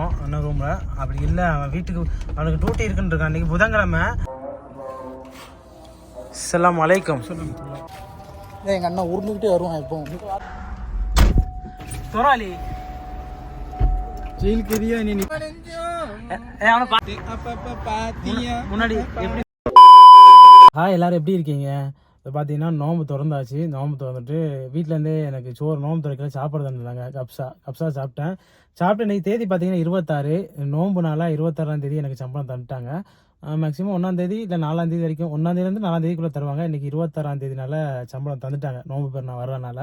பார்ப்போம் அண்ணன் ரூமில். அப்படி இல்லை அவன் வீட்டுக்கு அவனுக்கு டியூட்டி இருக்குன்னு இருக்கான். இன்றைக்கி புதன்கிழமை. அஸ்ஸலாமு அலைக்கும். எங்கள் அண்ணன் உருண்டுக்கிட்டே வருவான். இப்போ தொராலி ஜெயிலுக்கு எரியா நீ முன்னாடி எப்படி? எல்லாரும் எப்படி இருக்கீங்க? இப்போ பார்த்தீங்கன்னா நோம்பு திறந்தாச்சு. நோம்பு திறந்துட்டு வீட்டிலேருந்தே எனக்கு சோறு நோம்பு திறக்கல சாப்பாடு தந்துருந்தாங்க. கப்ஸா சாப்பிட்டு இன்றைக்கி தேதி பார்த்தீங்கன்னா 26 நோம்பு நாளாக 26ஆம் தேதி எனக்கு சம்பளம் தந்துட்டாங்க. மேக்ஸிமம் 1ஆம் தேதி இல்லை 4ஆம் தேதி வரைக்கும் 1ஆம் தேதியிலேருந்து 4ஆம் தேதிக்குள்ளே தருவாங்க. இன்றைக்கி 26ஆம் தேதினால சம்பளம் தந்துட்டாங்க. நோம்பு பேர் நான் வர்றதுனால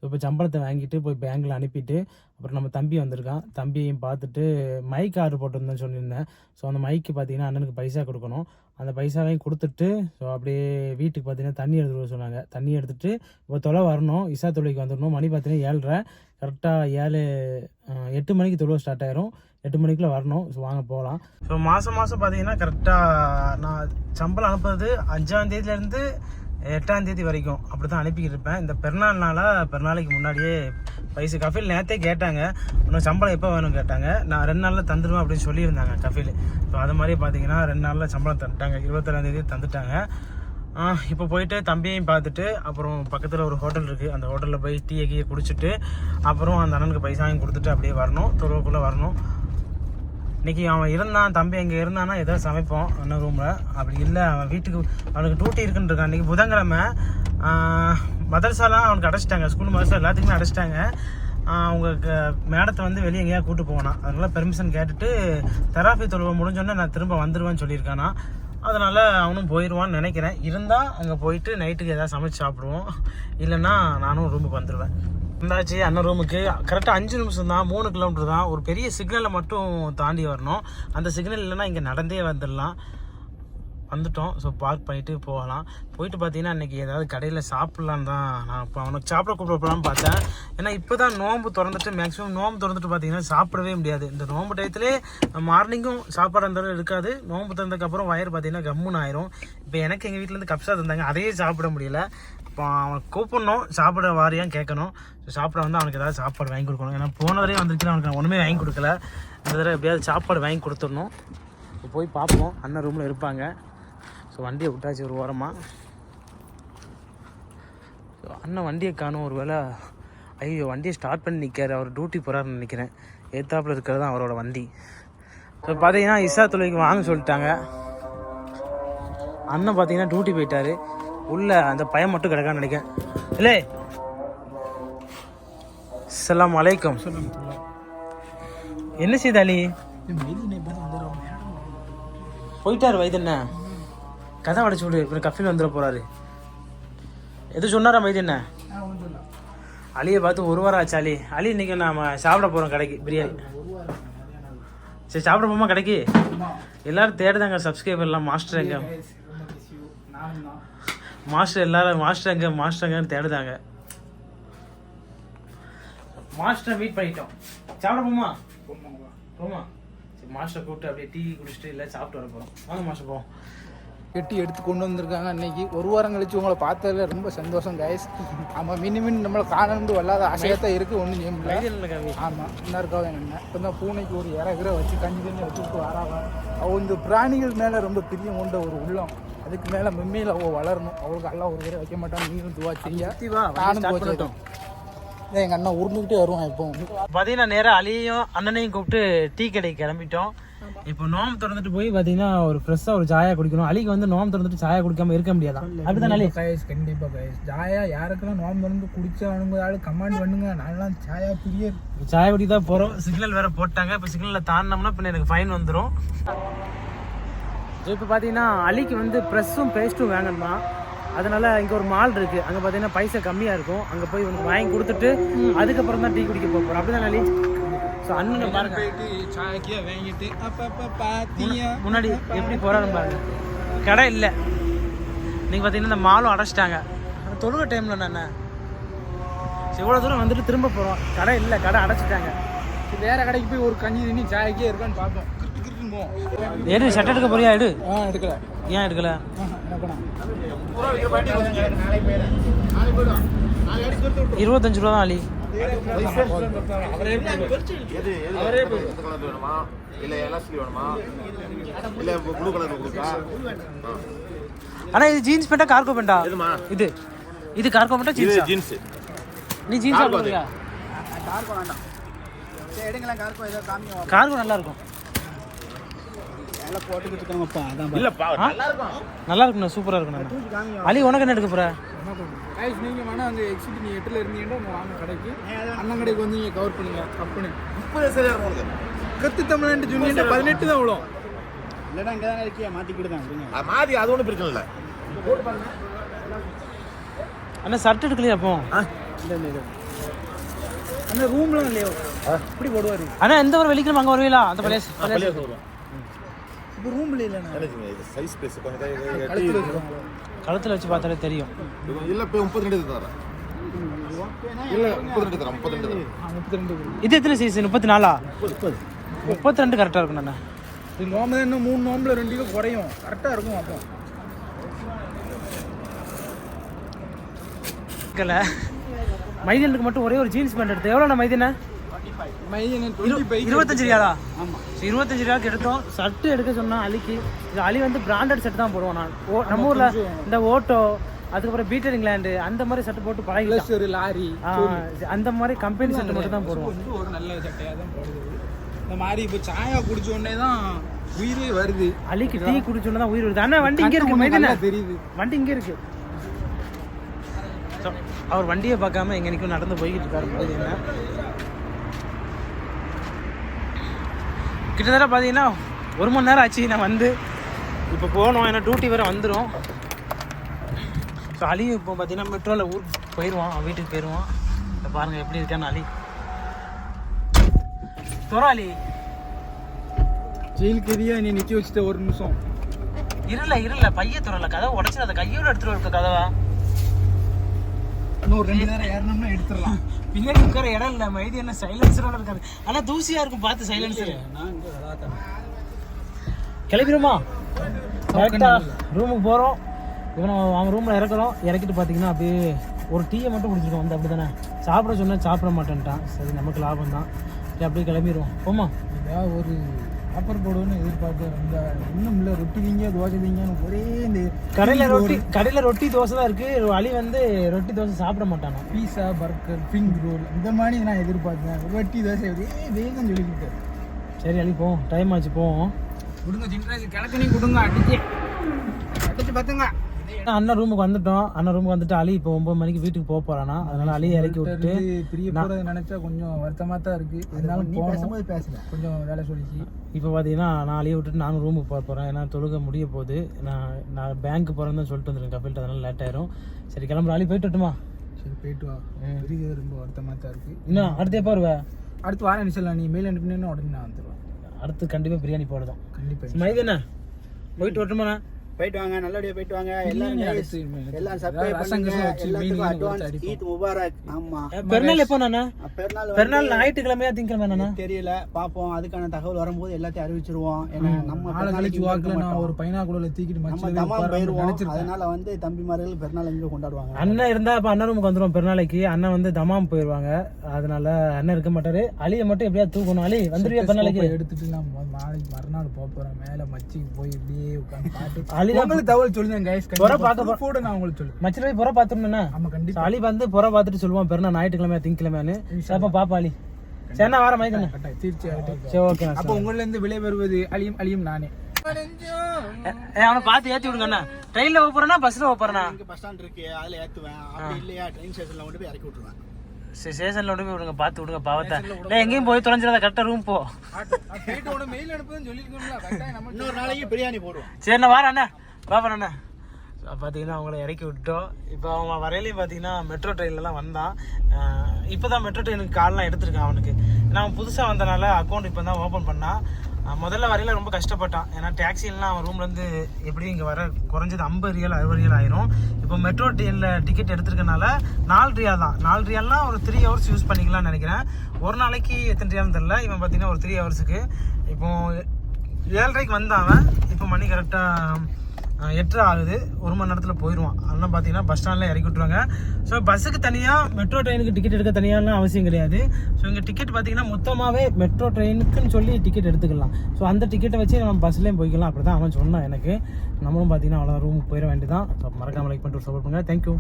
இப்போ சம்பளத்தை வாங்கிட்டு போய் பேங்கில் அனுப்பிட்டு அப்புறம் நம்ம தம்பி வந்திருக்கான். தம்பியையும் பார்த்துட்டு மைக் ஆர்டர் போட்டிருந்தேன்னு சொல்லியிருந்தேன். ஸோ அந்த மைக்கு பார்த்தீங்கன்னா அண்ணனுக்கு பைசா கொடுக்கணும். அந்த பைசாவையும் கொடுத்துட்டு ஸோ அப்படியே வீட்டுக்கு பார்த்தீங்கன்னா தண்ணி எடுத்துகிட்டு சொன்னாங்க. தண்ணி எடுத்துகிட்டு இப்போ தொலை வரணும். இசா தொலைக்கு வந்துடணும். மணி பார்த்தீங்கன்னா 7:30. கரெக்டாக 8 மணிக்கு தொலை ஸ்டார்ட் ஆயிரும். 8 மணிக்குள்ளே வரணும். ஸோ வாங்க போகலாம். ஸோ மாதம் பார்த்தீங்கன்னா கரெக்டாக நான் சம்பளம் அனுப்புறது 5ஆம் தேதியிலேருந்து 8ஆம் தேதி வரைக்கும் அப்படி தான் அனுப்பிக்கிட்டு இருப்பேன். இந்த பெருநாளைக்கு முன்னாடியே பைசா கஃபீல் நேற்றே கேட்டாங்க, இன்னும் சம்பளம் எப்போ வேணும்னு கேட்டாங்க. நான் 2 நாளில் தந்துடுவேன் அப்படின்னு சொல்லியிருந்தாங்க கஃபீல். ஸோ அது மாதிரி பார்த்தீங்கன்னா 2 நாளில் சம்பளம் தந்துட்டாங்க. 27ஆம் தேதி தந்துட்டாங்க. இப்போ போயிட்டு தம்பியையும் பார்த்துட்டு அப்புறம் பக்கத்தில் ஒரு ஹோட்டல் இருக்குது. அந்த ஹோட்டலில் போய் டீயை குடிச்சிட்டு அப்புறம் அந்த அண்ணனுக்கு பைசாவையும் கொடுத்துட்டு அப்படியே வரணும். தொழுவுக்குள்ளே வரணும். இன்றைக்கி அவன் இருந்தான், தம்பி எங்கே இருந்தானா ஏதோ சமைப்போம் அண்ணன் ரூமில். அப்படி இல்லை அவன் வீட்டுக்கு அவனுக்கு டியூட்டி இருக்குன்னு இருக்கான். இன்றைக்கி புதன்கிழமை. மதரசாலாம் அவனுக்கு அடைச்சிட்டாங்க. ஸ்கூல் மதரசா எல்லாத்துக்குமே அடைச்சிட்டாங்க. அவங்க மேடத்தை வந்து வெளியே எங்கேயா கூப்பிட்டு போனான். அதனால் பெர்மிஷன் கேட்டுட்டு தெராபி தொழுவை முடிஞ்சோடனே நான் திரும்ப வந்துடுவேன்னு சொல்லியிருக்கானா. அதனால் அவனும் போயிடுவான்னு நினைக்கிறேன். இருந்தால் அங்கே போயிட்டு நைட்டுக்கு எதாவது சமைச்சு சாப்பிடுவோம். இல்லைன்னா நானும் ரூமுக்கு வந்துடுவேன். இருந்தாச்சு அண்ணன் ரூமுக்கு. கரெக்டாக 5 நிமிஷம் தான், 3 கிலோமீட்டர் தான். ஒரு பெரிய சிக்னலை மட்டும் தாண்டி வரணும். அந்த சிக்னல் இல்லைன்னா இங்கே நடந்தே வந்துடலாம். வந்துட்டோம். ஸோ பார்க் பண்ணிவிட்டு போகலாம். போயிட்டு பார்த்தீங்கன்னா இன்றைக்கி ஏதாவது கடையில் சாப்பிட்லான்னு தான் நான் இப்போ அவனுக்கு சாப்பிட கூப்பிடலான்னு பார்த்தேன். ஏன்னா இப்போ தான் நோம்பு திறந்துட்டு மேக்ஸிமம் நோம்பு திறந்துட்டு பார்த்தீங்கன்னா சாப்பிடவே முடியாது. இந்த நோம்பு டயத்துலேயே மார்னிங்கும் சாப்பாடு இருந்தாலும் இருக்காது. நோம்பு திறந்ததுக்கப்புறம் வயிறு பார்த்தீங்கன்னா கம்முன்னு ஆயிரும். இப்போ எனக்கு எங்கள் வீட்டிலேருந்து கப்ஸா தந்தாங்க, அதையே சாப்பிட முடியல. இப்போ அவனை கூப்பிடணும், சாப்பிட வாரியான்னு கேட்கணும். ஸோ சாப்பிட வந்து அவனுக்கு ஏதாவது சாப்பாடு வாங்கி கொடுக்கணும். ஏன்னா போன வரையும் வந்துருக்கு அவனுக்கு நான் ஒன்றுமே வாங்கி கொடுக்கல. இந்த தடவை எப்படியாவது சாப்பாடு வாங்கி கொடுத்துடணும். இப்போ போய் பார்ப்போம். அண்ணன் ரூமில் இருப்பாங்க. ஸோ வண்டியை விட்டாச்சு ஒரு ஓரமாக. ஸோ அண்ணன் வண்டியை காணும். ஒரு வேளை ஐயோ வண்டியை ஸ்டார்ட் பண்ணி நிற்காரு. அவர் டியூட்டி போகிறாருன்னு நினைக்கிறேன். ஏத்தாப்பில் இருக்கிறது தான் அவரோட வண்டி. ஸோ பார்த்தீங்கன்னா இசா தொலைக்கு வாங்க சொல்லிட்டாங்க. அண்ணன் பார்த்தீங்கன்னா டியூட்டி போயிட்டாரு. உள்ள அந்த பையன் மட்டும் கிடக்கான்னு நினைக்கிறேன். இல்லை அஸ்ஸலாமு அலைக்கும். என்ன செய்தாலி போயிட்டாரு வைத்தண்ண. கதை அடைச்சு விடு. இப்போ கஃபீல் வந்துட போகிறாரு. எது சொன்னாரா மைதண்ண? அலியை பார்த்து 1 வாரம் ஆச்சு. அலி இன்னைக்கு நாம் சாப்பிட போகிறோம் கடைக்கு பிரியாணி. சரி சாப்பிட போமா கடைக்கு? எல்லோரும் தேடுதாங்க சப்ஸ்கிரைபர்லாம். மாஸ்டர் எங்க மாஸ்டர் எல்லாரும் மாஸ்டர் எங்கன்னு தேடுதாங்க. மாஸ்டரை மீட் பண்ணிட்டோம். சாப்பிட போமா? சரி மாஸ்டரை கூப்பிட்டு அப்படியே டீ குடிச்சிட்டு இல்லை சாப்பிட்டு வர போகிறோம். வாங்க மாஸ்டர் போவோம். வெட்டி எடுத்து கொண்டு வந்திருக்காங்க. அன்னைக்கு 1 வாரம் கழிச்சு உங்களை பார்த்ததுல ரொம்ப சந்தோஷம் கைஸ். ஆமாம் மினிமின் நம்மளை காணணும்னு வல்லாத ஆசையாக தான் இருக்குது. ஒன்றும் செய்ய முடியல. ஆமாம் இன்னொருக்காக என்ன இப்போ தான் பூனைக்கு ஒரு இறகுற வச்சு கஞ்சி தண்ணி வச்சுட்டு வராங்க. அவள் இந்த பிராணிகள் மேலே ரொம்ப பிரியம் கொண்ட ஒரு உள்ளம். அதுக்கு மேலே மெம்மையில் அவள் வளரணும். அவளுக்கு எல்லாம் ஒரு வைக்க மாட்டான். நீங்களும் துவா செய்ய. நானும் போச்சுட்டோம். எங்கள் அண்ணன் உருண்டுக்கிட்டே வருவான். இப்போ பார்த்தீங்கன்னா நேராக அலியையும் அண்ணனையும் கூப்பிட்டு டீ கடைக்கு கிளம்பிட்டோம். இப்போ நோம்பு திறந்துட்டு போய் பார்த்தீங்கன்னா ஒரு ஃப்ரெஷ்ஷாக ஒரு சாயா குடிக்கணும். அலிக்கு வந்து நோம்பு திறந்துட்டு சாயா குடிக்காம இருக்க முடியாதான்? அப்படிதான் அலி கைஸ். கண்டிப்பாக கைஸ். சாயா யாருக்கெல்லாம் நோம்பு திறந்து குடிச்சானுங்க ஆள் கமெண்ட் பண்ணுங்க. நான்லாம் சாயா பிரியர். சாயா குடி தான் போகிறோம். சிக்னல் வேறு போட்டாங்க. இப்போ சிக்னலில் தாண்டினோம்னா பின்ன எனக்கு ஃபைன் வந்துடும். இப்போ பார்த்தீங்கன்னா அலிக்கு வந்து ப்ரெஸ்ஸும் பேஸ்ட்டும் வாங்கணுமா. அதனால் இங்கே ஒரு மால் இருக்குது. அங்கே பார்த்தீங்கன்னா பைசா கம்மியாக இருக்கும். அங்கே போய் உனக்கு வாங்கி கொடுத்துட்டு அதுக்கப்புறம் தான் டீ குடிக்க போகிறோம். அப்படி தான் அலி. ஸோ அண்ணனை பாருங்க வாங்கிட்டு முன்னாடி எப்படி போகிறாரு பாருங்க. கடை இல்லை நீங்கள் பார்த்தீங்கன்னா இந்த மாலும் அடைச்சிட்டாங்க. தொழுகை டைமில் நான் இவ்வளோ தூரம் வந்துட்டு திரும்ப போகிறோம். கடை இல்லை, கடை அடைச்சிட்டாங்க. வேறு கடைக்கு போய் ஒரு கஞ்சி தண்ணி சாயக்கே இருக்கான்னு பார்ப்போம். எடு ஷர்ட் எடுக்க போறியா? எடு. எடுக்கல. ஏன் எடுக்கல? 25 ரூபா தான் அலி. வேணுமா இல்ல எலாஸ்டிக் வேணுமா இல்ல ப்ளூ கலர் கொடுக்கா? அண்ணா இது ஜீன்ஸ் பேண்டா கார்கோ பேண்டா? இது இது கார்கோ பேண்டா ஜீன்ஸ்? ஜீன்ஸ். நீ ஜீன்ஸ் ஆடுறியா? கார்கோ வேண்டாம். சரி எடுங்களா கார்கோ ஏதோ காமிங்க. கார்கோ நல்லா இருக்கும். எல்லாம் போட்டுக்கிட்டு இருக்கோம்ப்பா. அதான் இல்லப்பா நல்லா இருக்கும். நல்லா இருக்குண்ணா, சூப்பரா இருக்குண்ணா. அலி உனக்கு என்ன எடுக்க போற? கைஸ் நீங்க வேணா அந்த எக்ஸிட் நீ 8ல இருந்தீங்கன்னா உங்க வாங்க கடைக்கு. அண்ணன் கடைக்கு வந்து நீங்க கவர் பண்ணுங்க. கம்பெனி 30 சரியா இருக்கும். கத்து தமிழ்நாடு ஜூனியர் 18 தான் விழும். இல்லடா இங்க தான் இருக்கியா மாத்திக்கிட்டு தான். மாதி அது ஒன்றும் பிரச்சனை இல்லை. போட்டு பாருங்க. அண்ணா ஷர்ட் எடுக்கலையா அப்போ? இல்ல அண்ணா ரூம்லாம் இல்லையோ இப்படி போடுவாரு. அண்ணா எந்த ஒரு வெள்ளிக்கிழமை அங்கே வருவீங்களா? அந்த பழைய வருவோம். இப்போ ரூம்ல இல்லைண்ணா. இது சைஸ் ஸ்பேஸ் கழுத்தில் வச்சு பார்த்தாலே தெரியும். இல்லை இப்போ 32 தரேன். இல்லை 32 தரேன். 32. இது எத்தனை சைஸ்? 34? 32 கரெக்டாக இருக்கும் அண்ணா. இது நோம்பு தான் இன்னும் 3 நோம்பில் 2 கிலோ குறையும். கரெக்டாக இருக்கும் அப்போ. மைதனுக்கு மட்டும் ஒரே ஒரு ஜீன்ஸ் பேண்ட் எடுத்து எவ்வளோண்ணா மைதனை? 25 ரியாலா? ஆமாம் 25 ரியாலுக்கு எடுத்தோம். ஷர்ட்டு எடுக்க சொன்னால் அலிக்கு இது அலி வந்து பிராண்டட் ஷர்ட் தான் போடுவோம். நான் நம்ம ஊரில் இந்த ஓட்டோ அதுக்கப்புறம் பீட்டர் இங்கிலாண்டு அந்த மாதிரி ஷர்ட் போட்டு பழகி லாரி அந்த மாதிரி கம்பெனி ஷர்ட் மட்டும் தான் போடுவோம். ஒரு நல்ல சட்டையாக தான் போடுது. இந்த மாதிரி இப்போ சாயா குடிச்ச உடனே தான் உயிரே வருது. அலிக்கு டீ குடிச்ச உடனே தான் உயிர் வருது. அண்ணா வண்டி இங்கே இருக்கு. மைதனா தெரியுது வண்டி இங்கே இருக்கு. அவர் வண்டியை பார்க்காம எங்க நிற்கும் நடந்து போய்கிட்டு இருக்காரு. என்ன கிட்டத்தட்ட பார்த்தீங்கன்னா 1 மணி நேரம் ஆச்சு நான் வந்து இப்போ போகணும். ஏன்னா டியூட்டி வேறு வந்துடும். ஸோ அலியும் இப்போ பார்த்தீங்கன்னா மெட்ரோவில் ஊருக்கு போயிடுவான், அவன் வீட்டுக்கு போயிடுவான். இப்போ பாருங்கள் எப்படி இருக்கான்னு அலி. அலி ஜெயிலுக்கு எதியா நீ நிற்க வச்சுட்ட ஒரு நிமிஷம். இருல பைய துறல கதவை உடச்சு அதை கையோட எடுத்துட்டு இருக்க கதவை. இன்னும் 2 நேரம் ஏறணும்னா எடுத்துடலாம். பின்னாடி உட்கார இடம் இல்லை. மைதி என்ன சைலன்சரோட இருக்காரு. ஆனால் தூசியாக இருக்கும் பார்த்து சைலன்சர். கிளம்பிடுமா? கரெக்டாக ரூமுக்கு போகிறோம். இவனை அவன் ரூமில் இறக்குறோம். இறக்கிட்டு பார்த்தீங்கன்னா அப்படியே ஒரு டீயை மட்டும் குடிச்சிருக்கோம் வந்து. அப்படி தானே சாப்பிட சொன்னால் சாப்பிட மாட்டேன்ட்டான். சரி நமக்கு லாபம் தான். அப்படியே கிளம்பிடுவோம். போமா ஏதாவது ஒரு ஆஃபர் போடுவோன்னு எதிர்பார்த்து இன்னும் இல்லை. ரொட்டி திங்க தோசை திங்கன்னு ஒரே இந்த கடையில் ரொட்டி தோசை தான் இருக்குது. அலி வந்து ரொட்டி தோசை சாப்பிட மாட்டானா. பீஸா பர்கர் பிங்க் ரோல் இந்த மாதிரி நான் எதிர்பார்த்தேன். ரொட்டி தோசை வேகம் சொல்லிக்கிட்டு. சரி அலி போவோம், டைம் ஆச்சு போவோம். கொடுங்க ஜின்ராஜ் கிழக்கு நீ கொடுங்க அடிச்சு பார்த்துங்க. அண்ணன் ரூமுக்கு வந்துட்டோம். அண்ணன் ரூமுக்கு வந்துட்டு அலி இப்போ 9 மணிக்கு வீட்டுக்கு போக போறானா. அதனால அலியை இறக்கி விட்டுட்டு பிரிய போறதை நினைச்சா கொஞ்சம் வருத்தமா தான் இருக்கு. அதனால போகும்போது பேசல கொஞ்சம் வேலை சொல்லிச்சு. இப்போ பார்த்தீங்கன்னா நான் அலியை விட்டுட்டு நானும் ரூமுக்கு போக போகிறேன். ஏன்னா தொழுக முடிய போகுது. நான் பேங்க்கு போகிறேன்னு தான் சொல்லிட்டு வந்துருக்கேன் கபில்ட்டு. அதனால லேட் ஆயிரும். சரி கிளம்புற அலி போயிட்டு வரட்டுமா? சரி போயிட்டு வா. பிரிய ரொம்ப வருத்தமா தான் இருக்கு. இன்னும் அடுத்து எப்போ வருவேன்? அடுத்து வாரம் நினைச்சலாம். நீ மெயில் அனுப்பினேன்னு உடனே நான் வந்துடுவேன். அடுத்து கண்டிப்பாக பிரியாணி போடுறோம். கண்டிப்பாக மைதண்ணா போயிட்டு வரட்டுமாண்ணா? போயிட்டு வாங்க, நல்லபடியா போயிட்டு வாங்க. எல்லாம் சப்ஸ்கிரைப் பண்ணுங்க. எல்லாத்துக்கும் அட்வான்ஸ் ஈத் முபாரக். ஆமா பெருநாள் எப்போ நானா? பெருநாள் ஞாயிற்றுக்கிழமையா திங்கக்கிழமை தெரியல, பாப்போம். அதுக்கான தகவல் வரும்போது எல்லாத்தையும் அறிவிச்சிருவோம். ஏன்னா நம்ம நாளைக்கு வாக்குல நான் ஒரு பைனாக்குள்ள தூக்கிட்டு நம்ம தமாம் போயிருவோம். அதனால வந்து தம்பிமார்கள் பெருநாள் எங்க கொண்டாடுவாங்க. அண்ணன் இருந்தா அப்ப அண்ணன் ரூமுக்கு வந்துருவோம். பெருநாளைக்கு அண்ணன் வந்து தமாம் போயிருவாங்க. அதனால அண்ணன் இருக்க மாட்டாரு. அலியை மட்டும் எப்படியா தூக்கணும். அலி வந்துருவியா பெருநாளைக்கு? எடுத்துட்டு நான் நாளைக்கு மறுநாள் போறேன். மேல மச்சிக்கு போய் இப்படியே உட்காந்து பாட்டு உங்களுக்கு தகவல் சொல்லுங்க கைஸ். புற பார்க்க கூட நான் உங்களுக்கு சொல்லுவேன். மச்சில போய் புற பார்த்துருந்தேன்னா ஆமா கண்டிப்பா அலி வந்து புற பார்த்துட்டு சொல்லுவான் பெருநாள் ஞாயிற்றுக்கிழமை திங்கக்கிழமைன்னு. அப்ப பாப்பா அலி சரி நான் வர மைதண்ணா. சரி ஓகே. அப்ப உங்கள இருந்து விலை பெறுவது அலியும் நானே. அவனை பார்த்து ஏத்தி விடுங்க அண்ணா. ட்ரெயின்ல போறேன்னா பஸ்ல போறேன்னா? பஸ் ஸ்டாண்ட் இருக்கு, அதுல ஏத்துவேன். அப்படி இல்லையா ட்ரெயின் ஸ்டேஷன்ல கொண்டு போய் இறக்கி விட்டுருவேன். ஸ்டேஷன்ல கொண்டு போய் விடுங்க. பார்த்து விடுங்க பாவத்தை. எங்கேயும் போய் தொலைஞ்சிடாத. கரெக்டா ரூம் போ. மெயில் அனுப்புன்னு சொல்லிருக்கோம்ல. இன்னொரு நாளைக்கு பிரியாணி போடுவோம். சரி நான் வரேன் அண்ணா. பாப்பா அண்ணா பார்த்தீங்கன்னா அவங்கள இறக்கி விட்டோம். இப்போ அவங்க வரையிலையும் பார்த்தீங்கன்னா மெட்ரோ ட்ரெயின்லலாம் வந்தான். இப்போ தான் மெட்ரோ ட்ரெயினுக்கு கால்லாம் எடுத்திருக்கான் அவனுக்கு. ஏன்னா அவன் புதுசாக வந்தனால அக்கௌண்ட் இப்போ தான் ஓப்பன் பண்ணான். முதல்ல வரையில ரொம்ப கஷ்டப்பட்டான். ஏன்னா டாக்ஸிலாம் அவன் ரூம்லேருந்து எப்படியும் இங்கே வர குறைஞ்சது 50 ரியால் 60 ரியால் ஆயிரும். இப்போ மெட்ரோ ட்ரெயினில் டிக்கெட் எடுத்துருக்கனால 4 ரியால் தான். 4 ரியால்னால் ஒரு 3 ஹவர்ஸ் யூஸ் பண்ணிக்கலாம்னு நினைக்கிறேன். ஒரு நாளைக்கு எத்தனை ரியால்னு தெரில. இவன் பார்த்தீங்கன்னா ஒரு 3 ஹவர்ஸுக்கு இப்போ 7:30க்கு வந்தான் அவன். இப்போ மணி கரெக்டாக 8:30 ஆகுது, 1 மணி நேரத்தில் போயிடுவான். அதெல்லாம் பார்த்தீங்கன்னா பஸ் ஸ்டாண்டில் இறக்கி விட்ருவாங்க. ஸோ பஸ்ஸுக்கு தனியாக மெட்ரோ ட்ரெயினுக்கு டிக்கெட் எடுக்க தனியாலாம் அவசியம் கிடையாது. ஸோ இங்கே டிக்கெட் பார்த்தீங்கன்னா மொத்தமாகவே மெட்ரோ ட்ரெயினுக்குன்னு சொல்லி டிக்கெட் எடுத்துக்கலாம். ஸோ அந்த டிக்கெட்டை வச்சு நம்ம பஸ்லேயும் போய்க்கலாம். அப்படி தான் அவன் சொன்னான் எனக்கு. நம்மளும் பார்த்தீங்கன்னா அவ்வளோ ரூமுக்கு போயிட வேண்டியதான். ஸோ மறக்காமல் லைக் பண்ணிட்டு சப்போர்ட் பண்ணுங்கள். தேங்க்யூ.